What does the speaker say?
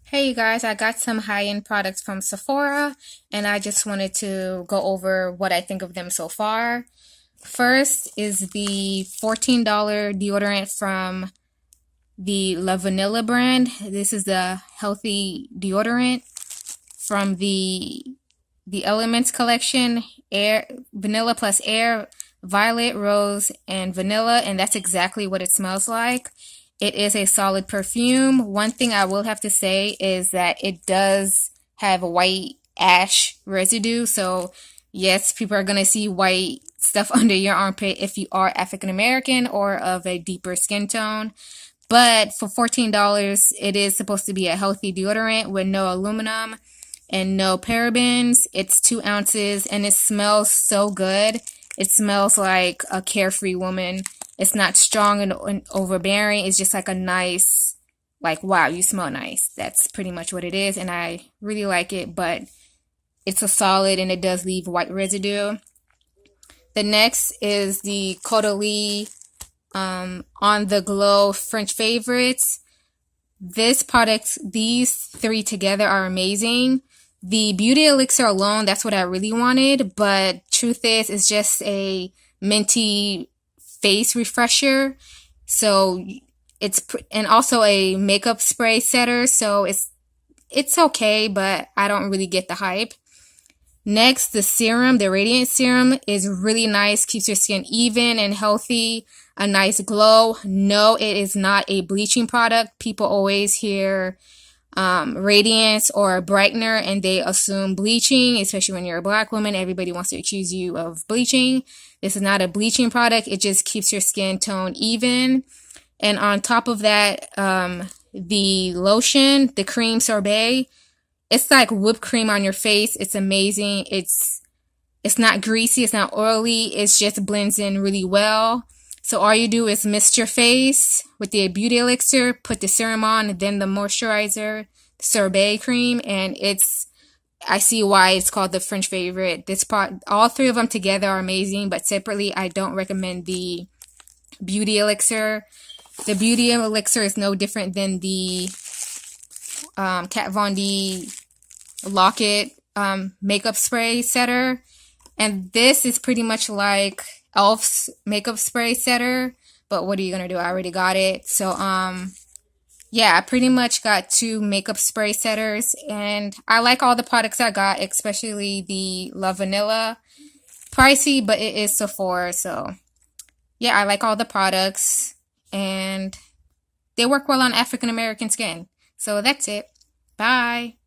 Hey you guys, I got some high-end products from Sephora and I just wanted to go over what I think of them so far. First is the $14 deodorant from the LaVanila brand. This is the healthy deodorant from the Elements collection, air, vanilla plus air, violet, rose, and vanilla, and that's exactly what it smells like. It is a solid perfume. One thing I will have to say is that it does have a white ash residue, so yes, people are going to see white stuff under your armpit if you are African American or of a deeper skin tone. But for $14, it is supposed to be a healthy deodorant with no aluminum and no parabens. It's 2 ounces and it smells so good. It smells like a carefree woman. It's not strong and overbearing. It's just like a nice, like, wow, you smell nice. That's pretty much what it is. And I really like it, but it's a solid and it does leave white residue. The next is the Caudalie On the Glow French Favorites. This product, these three together are amazing. The beauty elixir alone, that's what I really wanted, but truth is, it's just a minty face refresher. So and also a makeup spray setter, so it's okay, but I don't really get the hype. Next, the serum, the radiant serum is really nice, keeps your skin even and healthy, a nice glow. No, it is not a bleaching product. People always hear radiance or brightener and they assume bleaching, especially when you're a black woman. Everybody wants to accuse you of bleaching. This is not a bleaching product. It just keeps your skin tone even. And on top of that, the lotion, the cream sorbet, it's like whipped cream on your face. It's amazing. It's not greasy. It's not oily. It just blends in really well. So all you do is mist your face with the beauty elixir, put the serum on, and then the moisturizer, sorbet cream, and I see why it's called the French favorite. All three of them together are amazing, but separately, I don't recommend the beauty elixir. The beauty elixir is no different than the Kat Von D Locket makeup spray setter, and this is pretty much like Elf's makeup spray setter, but what are you gonna do? I already got it. So yeah, I pretty much got 2 makeup spray setters, and I like all the products I got, especially the LaVanila. Pricey, but it is Sephora, so yeah, I like all the products, and they work well on African American skin. So that's it. Bye.